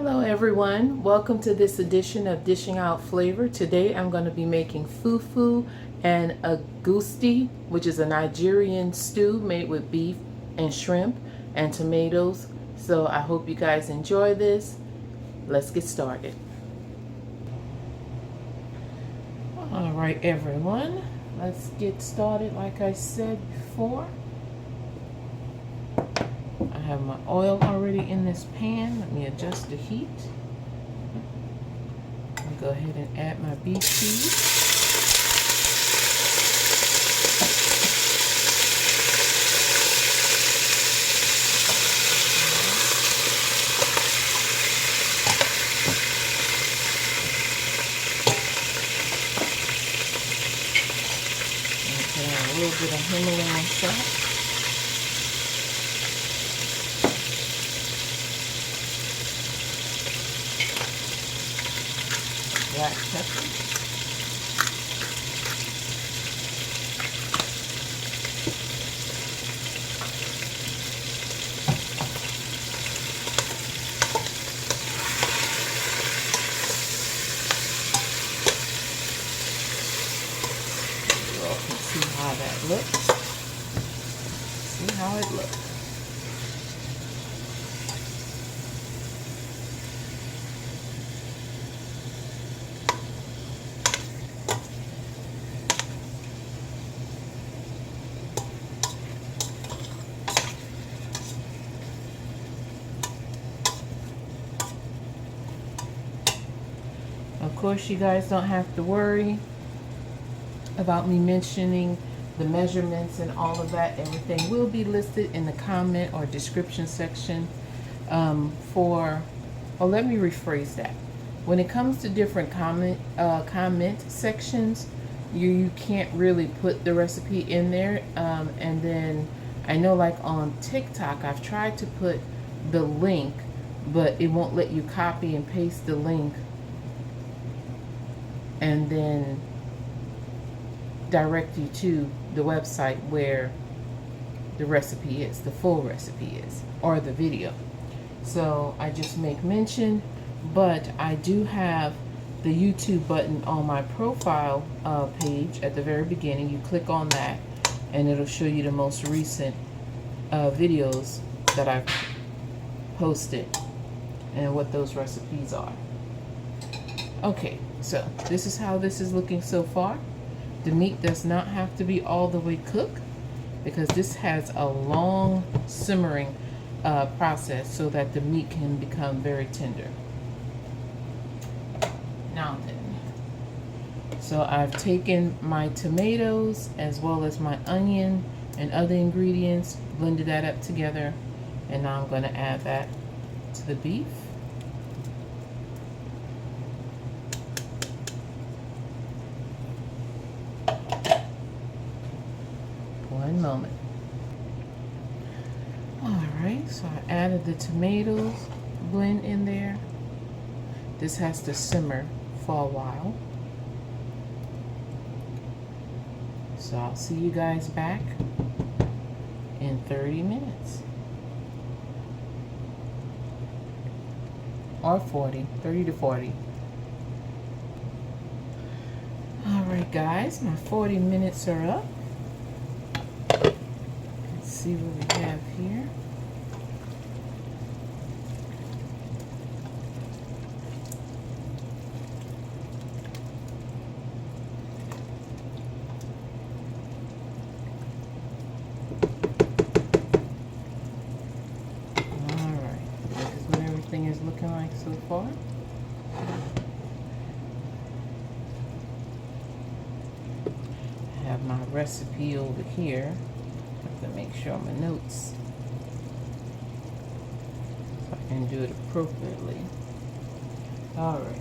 Hello everyone, welcome to this edition of Dishing Out Flavor. Today I'm going to be making fufu and egusi, which is a Nigerian stew made with beef and shrimp and tomatoes. So I hope you guys enjoy this. Let's get started. Alright everyone, let's get started like I said before. I have my oil already in this pan. Let me adjust the heat. I'll go ahead and add my beef cheese. And put on a little bit of Himalayan salt. Black pepper. You all can see how that looks. See how it looks. Of course, you guys don't have to worry about me mentioning the measurements and all of that. Everything will be listed in the comment or description section or let me rephrase that. When it comes to different comment sections, you can't really put the recipe in there. And then I know like on TikTok, I've tried to put the link, but it won't let you copy and paste the link and then direct you to the website where the recipe is, the full recipe is, or the video. So I just make mention, but I do have the YouTube button on my profile page at the very beginning. You click on that and it'll show you the most recent videos that I've posted and what those recipes are. Okay, so this is how this is looking so far. The meat does not have to be all the way cooked because this has a long simmering process so that the meat can become very tender. Now then, so I've taken my tomatoes as well as my onion and other ingredients, blended that up together, and now I'm going to add that to the beef. One moment. Alright, so I added the tomatoes blend in there. This has to simmer for a while. So I'll see you guys back in 30 minutes. Or 40, 30 to 40. Alright guys, my 40 minutes are up. See what we have here. Alright, this is what everything is looking like so far. I have my recipe over here. To make sure my notes so I can do it appropriately. Alright,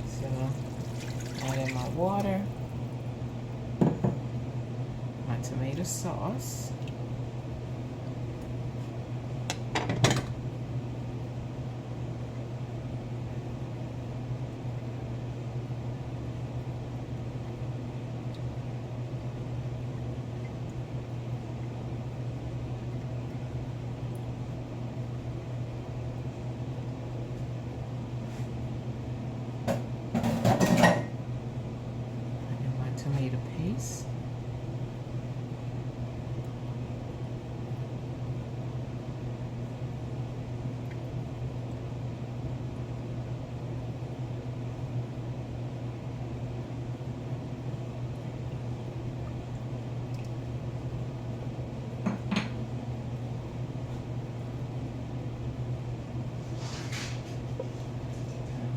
so add in my water, my tomato sauce, tomato paste.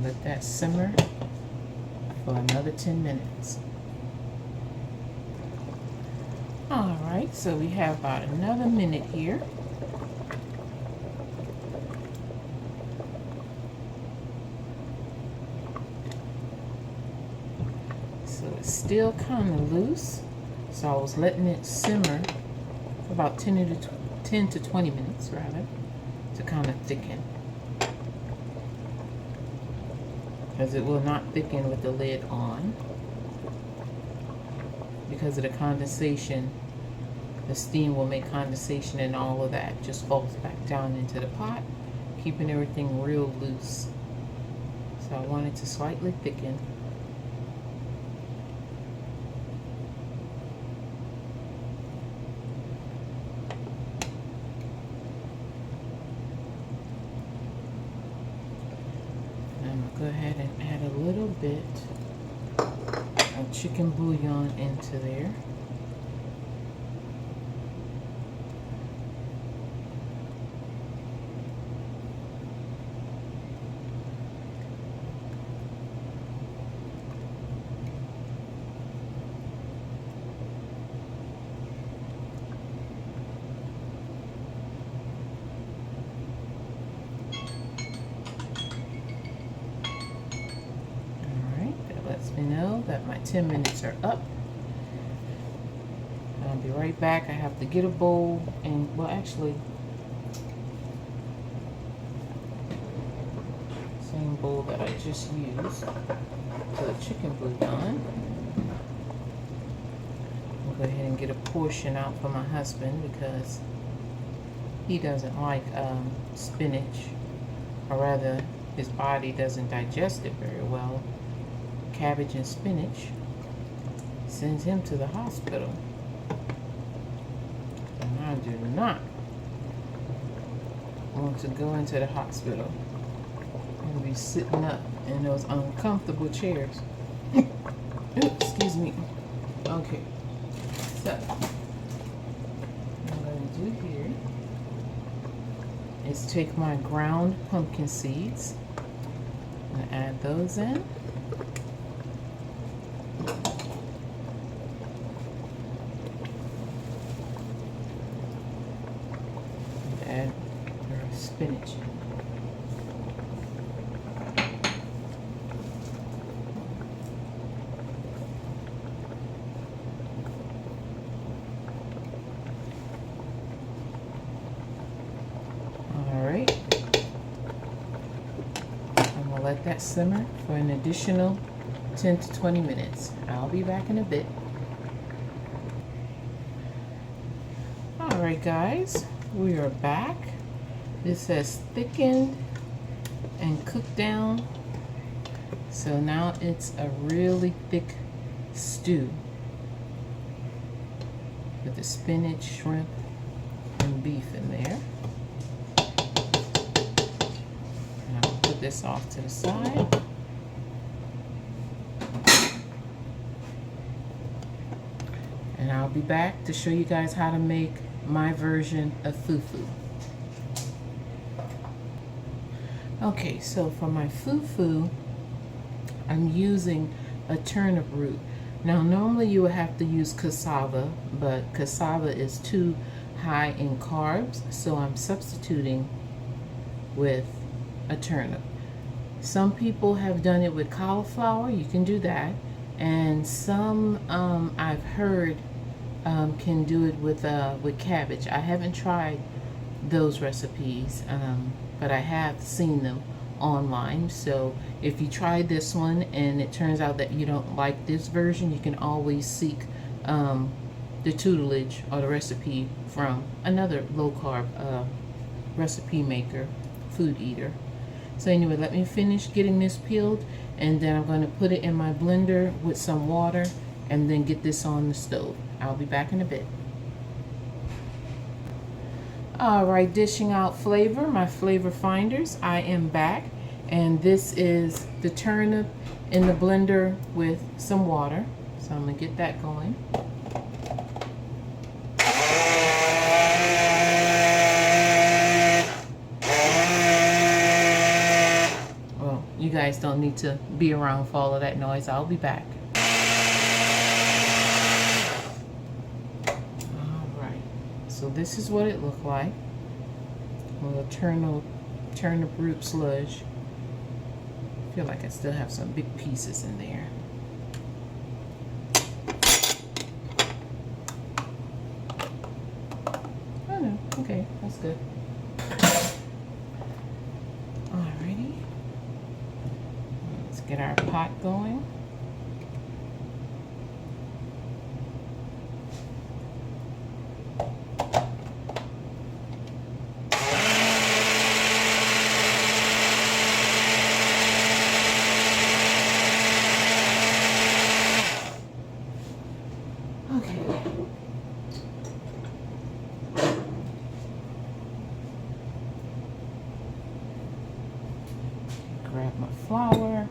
Let that simmer for another 10 minutes. All right, so we have about another minute here. So it's still kind of loose, so I was letting it simmer for about 10 to 20 minutes rather, to kind of thicken. Because it will not thicken with the lid on. Because of the condensation, the steam will make condensation, and all of that just falls back down into the pot, keeping everything real loose. So I want it to slightly thicken. Go ahead and add a little bit of chicken bouillon into there. Me know that my 10 minutes are up. I'll be right back. I have to get a bowl and, well, actually, same bowl that I just used for the chicken bouillon. I'll go ahead and get a portion out for my husband because he doesn't like spinach, or rather, his body doesn't digest it very well. Cabbage and spinach sends him to the hospital, and I do not want to go into the hospital and be sitting up in those uncomfortable chairs. Excuse me. Okay, so what I'm going to do here is take my ground pumpkin seeds and add those in. Add our spinach. All right. I'm gonna let that simmer for an additional 10 to 20 minutes. I'll be back in a bit. All right, guys. We are back. This has thickened and cooked down. So now it's a really thick stew with the spinach, shrimp, and beef in there. And I'll put this off to the side. And I'll be back to show you guys how to make my version of fufu. Okay, so for my fufu, I'm using a turnip root. Now, normally you would have to use cassava, but cassava is too high in carbs, so I'm substituting with a turnip. Some people have done it with cauliflower. You can do that. And some I've heard can do it with cabbage. I haven't tried those recipes, but I have seen them online. So if you try this one and it turns out that you don't like this version, you can always seek the tutelage or the recipe from another low-carb recipe maker, food eater. So anyway, let me finish getting this peeled, and then I'm going to put it in my blender with some water and then get this on the stove. I'll be back in a bit. All right, dishing out flavor, my flavor finders. I am back, and this is the turnip in the blender with some water. So I'm gonna get that going. Well, you guys don't need to be around for all of that noise. I'll be back. All right, so this is what it looked like. A little turnip root sludge. I feel like I still have some big pieces in there. Oh no, okay, that's good. Alrighty. Let's get our pot going. Grab my flour.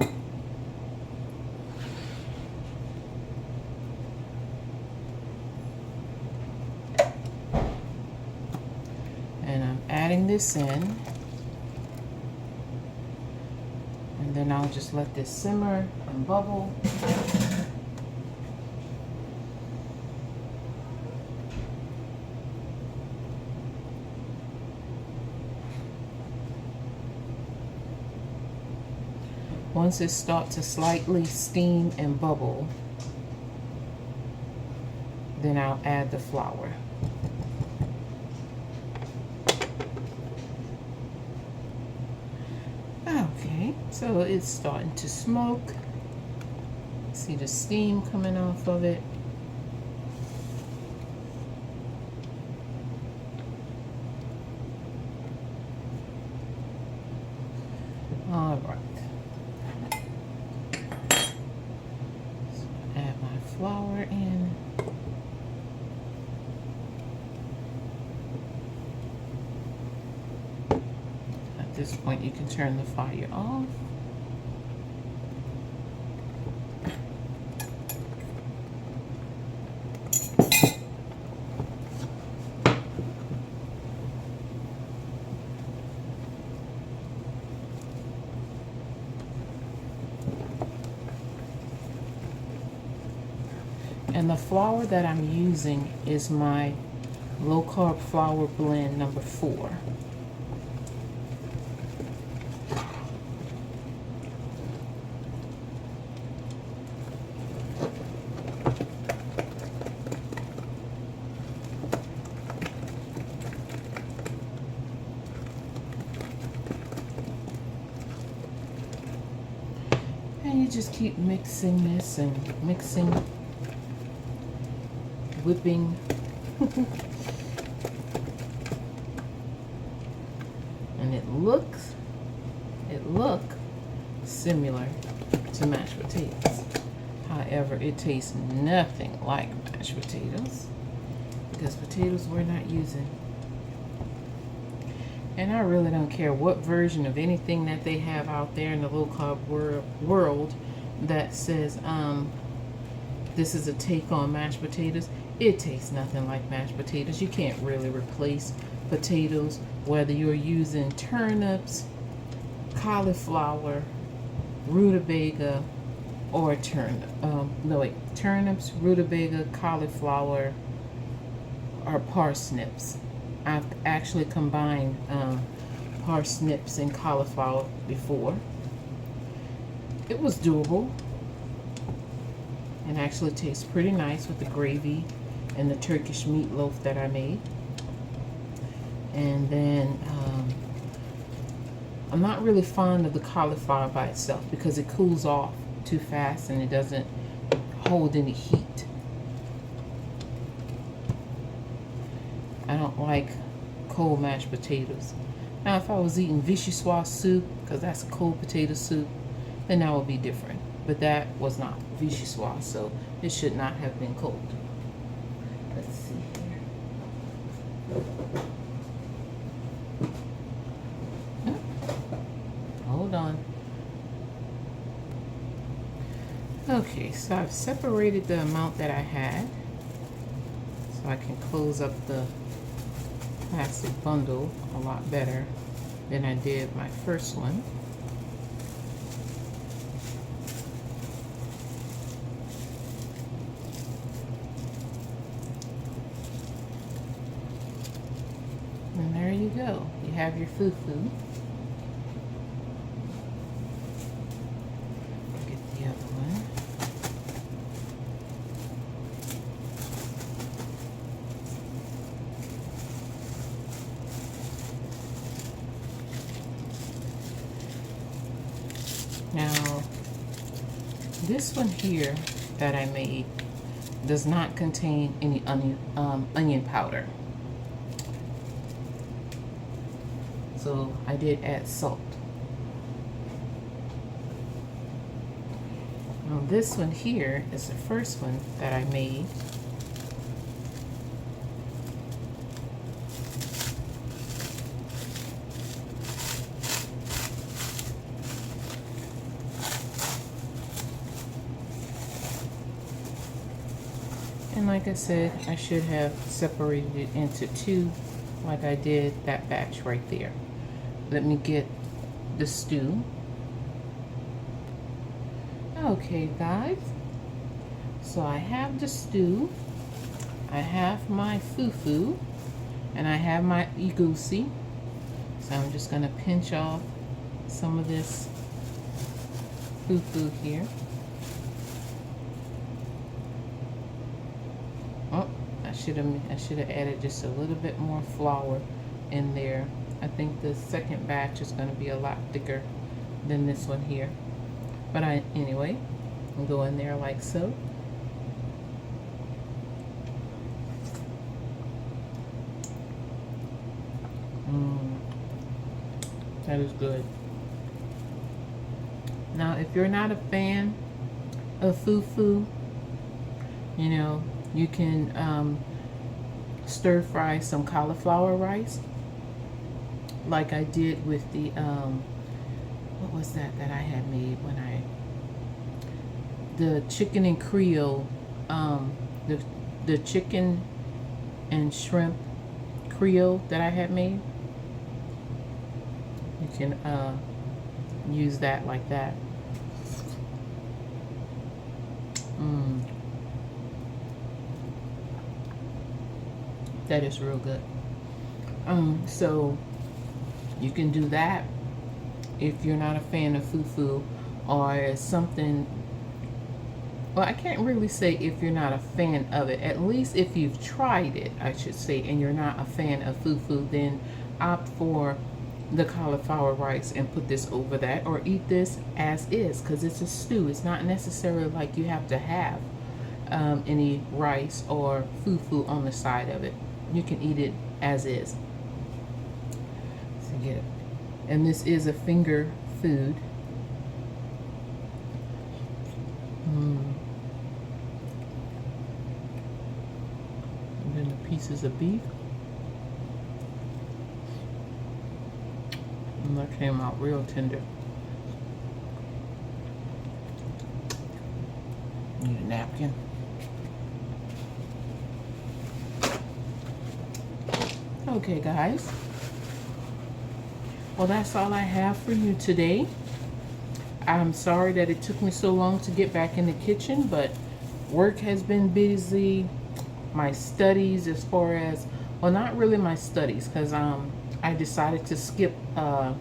And I'm adding this in. And then I'll just let this simmer and bubble. Once it starts to slightly steam and bubble, then I'll add the flour. Okay, so it's starting to smoke. See the steam coming off of it. All right. Flour in. At this point, you can turn the fire off. And the flour that I'm using is my low-carb flour blend number 4. And you just keep mixing this and mixing, whipping. And it look similar to mashed potatoes. However, it tastes nothing like mashed potatoes because potatoes we're not using. And I really don't care what version of anything that they have out there in the low carb world that says this is a take on mashed potatoes. It tastes nothing like mashed potatoes. You can't really replace potatoes, whether you're using turnips, cauliflower, rutabaga, or turnips, rutabaga, cauliflower, or parsnips. I've actually combined parsnips and cauliflower before. It was doable and actually tastes pretty nice with the gravy and the Turkish meatloaf that I made. And then I'm not really fond of the cauliflower by itself because it cools off too fast and it doesn't hold any heat. I don't like cold mashed potatoes. Now, if I was eating vichyssoise soup, because that's a cold potato soup, then that would be different. But that was not. vichyssoise, so it should not have been cold. Let's see here. Hold on. Okay, so I've separated the amount that I had, so I can close up the plastic bundle a lot better than I did my first one. And there you go. You have your fufu. Get the other one. Now, this one here that I made does not contain any onion powder. So I did add salt. Now this one here is the first one that I made. And like I said, I should have separated it into two like I did that batch right there. Let me get the stew. Okay, guys. So I have the stew, I have my fufu, and I have my egusi. So I'm just gonna pinch off some of this fufu here. Oh, I should have added just a little bit more flour in there. I think the second batch is going to be a lot thicker than this one here. But anyway, I'll go in there like so. That is good. Now, if you're not a fan of fufu, you know, you can stir fry some cauliflower rice, like I did with the what was that I had made when the chicken and Creole, the chicken and shrimp Creole that I had made. You can use that like that. That is real good. So you can do that if you're not a fan of fufu, or something. Well, I can't really say if you're not a fan of it. At least if you've tried it, I should say, and you're not a fan of fufu, then opt for the cauliflower rice and put this over that, or eat this as is, because it's a stew. It's not necessarily like you have to have any rice or fufu on the side of it. You can eat it as is. So get it. And this is a finger food. And then the pieces of beef. And that came out real tender. Need a napkin. Okay, guys. Well, that's all I have for you today. I'm sorry that it took me so long to get back in the kitchen, but work has been busy. My studies, as far as, well, not really my studies, because I decided to skip the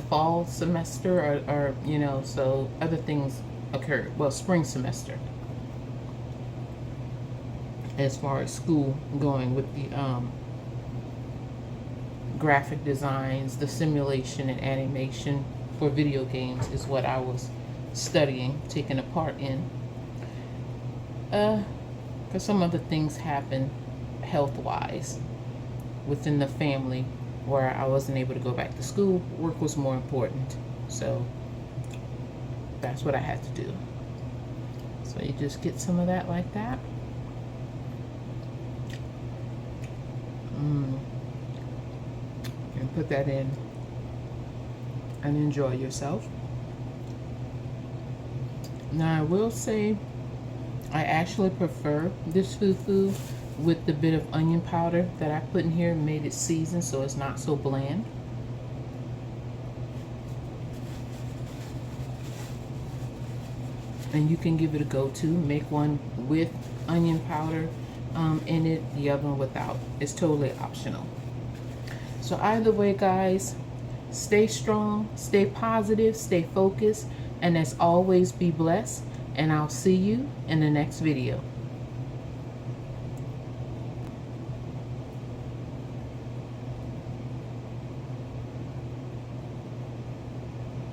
fall semester, or you know, so other things occurred. Well, spring semester, as far as school going, with the graphic designs, the simulation and animation for video games is what I was studying, taking a part in. Because some other things happened health-wise within the family where I wasn't able to go back to school. Work was more important. So that's what I had to do. So you just get some of that like that. And put that in and enjoy yourself. Now I will say I actually prefer this fufu with the bit of onion powder that I put in here, made it seasoned so it's not so bland. And you can give it a go too. Make one with onion powder in it, the other one without. It's totally optional. So either way, guys, stay strong, stay positive, stay focused, and as always, be blessed. And I'll see you in the next video.